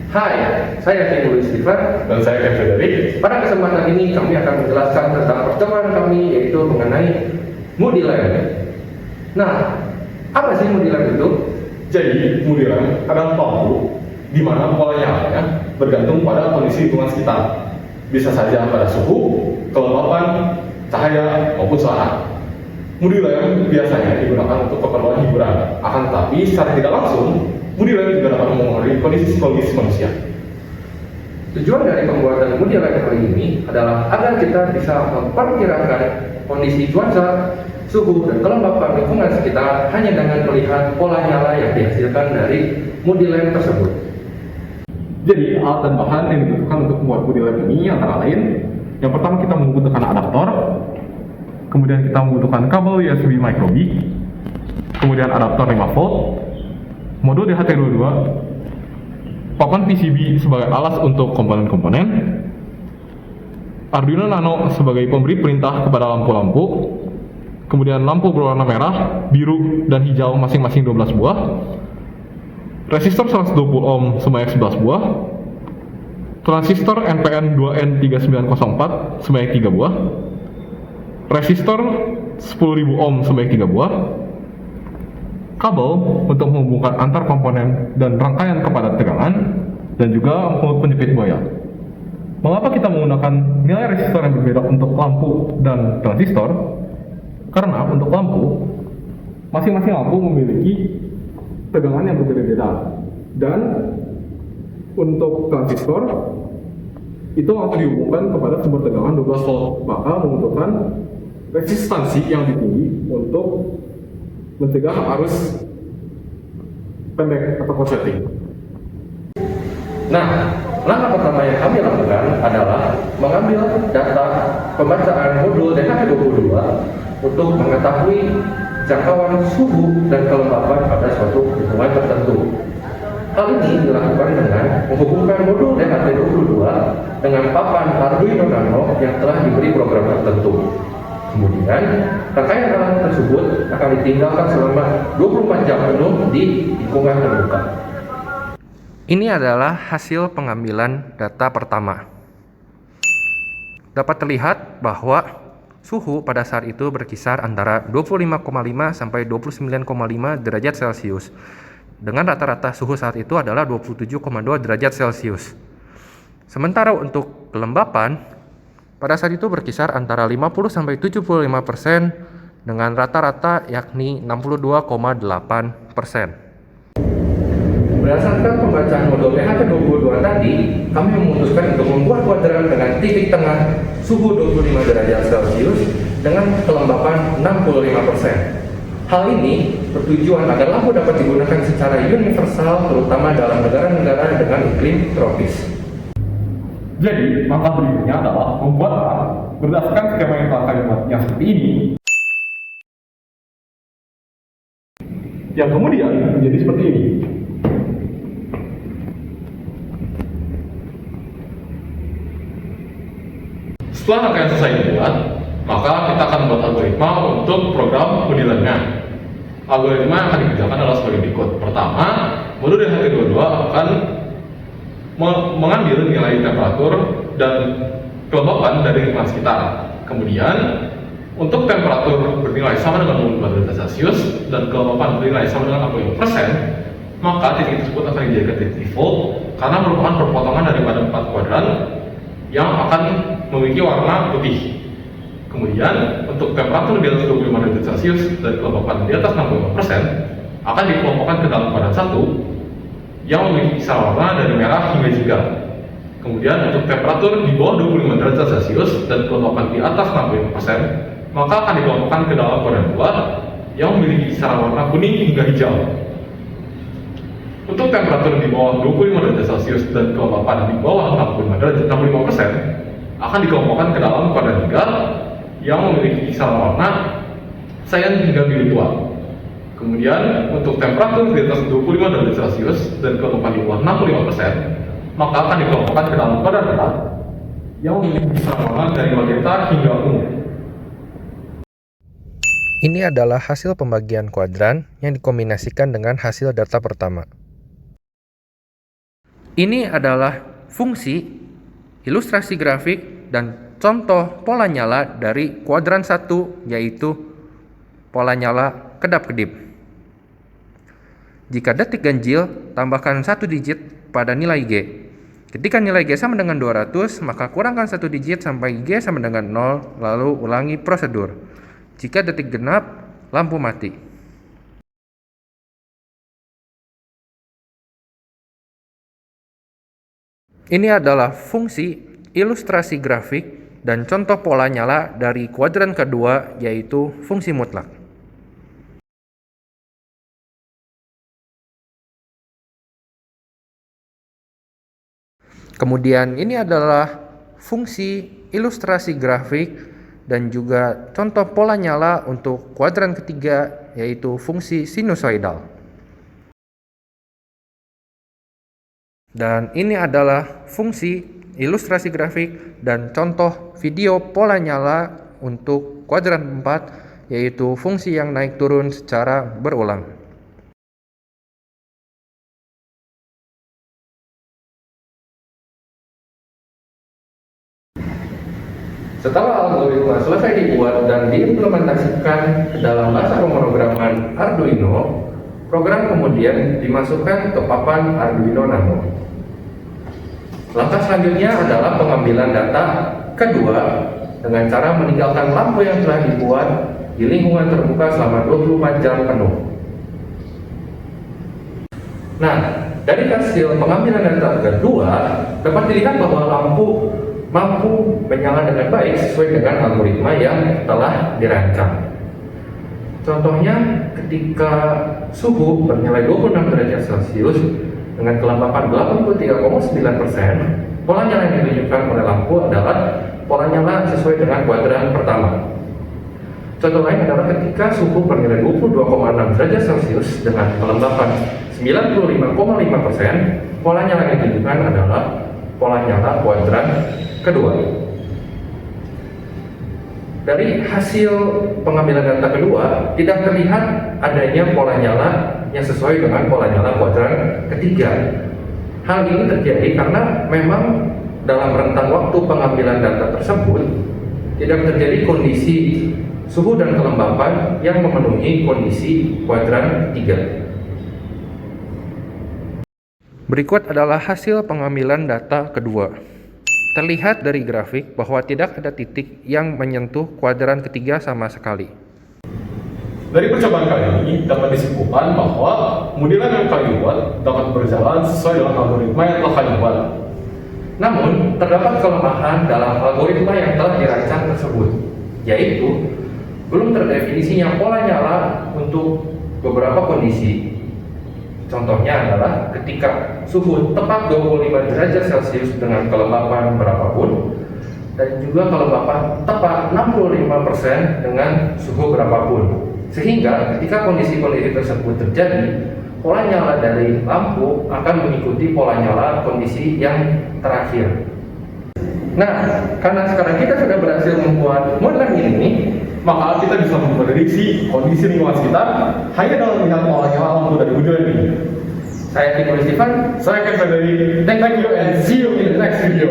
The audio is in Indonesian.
Hai, saya Timbul Istighfar. Dan saya Kevin Frederick. Pada kesempatan ini kami akan menjelaskan tentang pertemuan kami, yaitu mengenai Moody Lamp. Nah, apa sih Moody Lamp itu? Jadi, Moody Lamp adalah lampu di mana pola nyalanya bergantung pada kondisi lingkungan sekitar. Bisa saja pada suhu, kelembapan, cahaya, maupun suara. Moody Lamp biasanya digunakan untuk keperluan hiburan. Akan tetapi, secara tidak langsung, Moody Lamp juga dapat mempengaruhi kondisi psikologis manusia. Tujuan dari pembuatan Moody Lamp kali ini adalah agar kita bisa memperkirakan kondisi cuaca, suhu, dan kelembapan lingkungan sekitar hanya dengan melihat pola nyala yang dihasilkan dari Moody Lamp tersebut. Jadi, alat dan bahan yang dibutuhkan untuk membuat Moody Lamp ini antara lain, yang pertama kita membutuhkan adaptor, kemudian kita membutuhkan kabel USB micro B, kemudian adaptor 5 volt, modul DHT22, papan PCB sebagai alas untuk komponen-komponen, Arduino Nano sebagai pemberi perintah kepada lampu-lampu, kemudian lampu berwarna merah, biru, dan hijau masing-masing 12 buah, resistor 120 ohm sebanyak 11 buah, transistor NPN 2N3904 sebanyak 3 buah, resistor 10.000 ohm sebanyak 3 buah, kabel untuk menghubungkan antar komponen dan rangkaian kepada tegangan, dan juga mulut penjepit buaya. Mengapa kita menggunakan nilai resistor yang berbeda untuk lampu dan transistor? Karena untuk lampu, masing-masing lampu memiliki tegangan yang berbeda-beda. Dan untuk transistor, itu langsung dihubungkan kepada sumber tegangan 12 volt. Maka membutuhkan resistansi yang tinggi untuk mencegah arus pendek atau korsleting. Nah, langkah pertama yang kami lakukan adalah mengambil data pembacaan modul DHT22 untuk mengetahui jangkauan suhu dan kelembapan pada suatu lingkungan tertentu. Hal ini dilakukan dengan menghubungkan modul DHT22 dengan papan Arduino Nano yang telah diberi program tertentu. Kemudian, rangkaian alat tersebut akan ditinggalkan selama 24 jam penuh di lingkungan terbuka. Ini adalah hasil pengambilan data pertama. Dapat terlihat bahwa suhu pada saat itu berkisar antara 25,5 sampai 29,5 derajat Celcius. Dengan rata-rata suhu saat itu adalah 27,2 derajat Celcius. Sementara untuk kelembapan pada saat itu berkisar antara 50 sampai 75% dengan rata-rata yakni 62,8%. Berdasarkan pembacaan modul DHT22 tadi, kami memutuskan untuk membuat kuadran dengan titik tengah suhu 25 derajat Celcius dengan kelembapan 65%. Hal ini bertujuan agar lampu dapat digunakan secara universal, terutama dalam negara-negara dengan iklim tropis. Jadi, langkah berikutnya adalah membuat alat berdasarkan skema yang telah kami buat yang seperti ini, yang kemudian menjadi seperti ini. Setelah rangkaian selesai dibuat, maka kita akan membuat algoritma untuk program Moody Lamp-nya. Algoritma yang akan dikerjakan adalah sebagai berikut. Pertama, modul DHT22 akan mengambil nilai temperatur dan kelembapan dari lingkungan sekitar. Kemudian, untuk temperatur bernilai sama dengan 24 derajat Celcius dan kelembapan bernilai sama dengan 65%, maka titik tersebut akan dijadikan titik default karena merupakan perpotongan daripada 4 kuadran yang akan memiliki warna putih. Kemudian, untuk temperatur di atas 25 derajat Celcius dan kelembapan di atas 65% akan dikelompokkan ke dalam kuadran 1 yang memiliki kisaran warna dari merah hingga jingga. Kemudian untuk temperatur di bawah 25 derajat Celcius dan kelembapan di atas 65%, maka akan dikelompokkan ke dalam kuadran 2 yang memiliki kisaran warna kuning hingga hijau. Untuk temperatur di bawah 25 derajat Celcius dan kelembapan di bawah 65% akan dikelompokkan ke dalam kuadran 3 yang memiliki kisaran warna cyan hingga biru tua. Kemudian, untuk temperatur di atas 25 derajat Celcius dan kelembapan di bawah 65%, maka akan dikelompokkan ke dalam kuadran 4 yang memiliki kisaran warna dari magenta hingga ungu. Ini adalah hasil pembagian kuadran yang dikombinasikan dengan hasil data pertama. Ini adalah fungsi, ilustrasi grafik, dan contoh pola nyala dari kuadran 1, yaitu pola nyala kedap-kedip. Jika detik ganjil, tambahkan 1 digit pada nilai G. Ketika nilai G sama dengan 200, maka kurangkan 1 digit sampai G sama dengan 0, lalu ulangi prosedur. Jika detik genap, lampu mati. Ini adalah fungsi, ilustrasi grafik, dan contoh pola nyala dari kuadran kedua, yaitu fungsi mutlak. Kemudian ini adalah fungsi, ilustrasi grafik, dan juga contoh pola nyala untuk kuadran ketiga, yaitu fungsi sinusoidal. Dan ini adalah fungsi, ilustrasi grafik, dan contoh video pola nyala untuk kuadran 4, yaitu fungsi yang naik turun secara berulang. Setelah algoritma selesai dibuat dan diimplementasikan ke dalam bahasa pemrograman Arduino, program kemudian dimasukkan ke papan Arduino Nano. Langkah selanjutnya adalah pengambilan data kedua dengan cara meninggalkan lampu yang telah dibuat di lingkungan terbuka selama 24 jam penuh. Nah, dari hasil pengambilan data kedua dapat dilihat bahwa lampu mampu menyala dengan baik sesuai dengan algoritma yang telah dirancang. Contohnya, ketika suhu bernilai 26 derajat Celcius dengan kelembapan 83,9%, pola nyala yang ditunjukkan oleh lampu adalah pola nyala sesuai dengan kuadran pertama. Contoh lain adalah ketika suhu bernilai 22,6 derajat Celcius dengan kelembapan 95,5%, pola nyala yang ditunjukkan adalah pola nyala kuadran kedua. Dari hasil pengambilan data kedua, tidak terlihat adanya pola nyala yang sesuai dengan pola nyala kuadran ketiga. Hal ini terjadi karena memang dalam rentang waktu pengambilan data tersebut tidak terjadi kondisi suhu dan kelembapan yang memenuhi kondisi kuadran ketiga. Berikut adalah hasil pengambilan data kedua. Terlihat dari grafik bahwa tidak ada titik yang menyentuh kuadran ketiga sama sekali. Dari percobaan kali ini dapat disimpulkan bahwa modelan yang kami buat dapat berjalan sesuai dengan algoritma yang telah kami buat. Namun, terdapat kelemahan dalam algoritma yang telah dirancang tersebut, yaitu belum terdefinisinya pola nyala untuk beberapa kondisi. Contohnya adalah ketika suhu tepat 25 derajat Celcius dengan kelembapan berapapun, dan juga kelembapan tepat 65% dengan suhu berapapun. Sehingga ketika kondisi-kondisi tersebut terjadi, pola nyala dari lampu akan mengikuti pola nyala kondisi yang terakhir. Nah, karena sekarang kita sudah berhasil membuat modelan ini, Maka kita bisa memprediksi kondisi lingkungan sekitar hanya dalam melihat pola nyala lampu dari modelan ini. saya Timo Stefan. Saya Kevin dari Thank you and see you in the next video.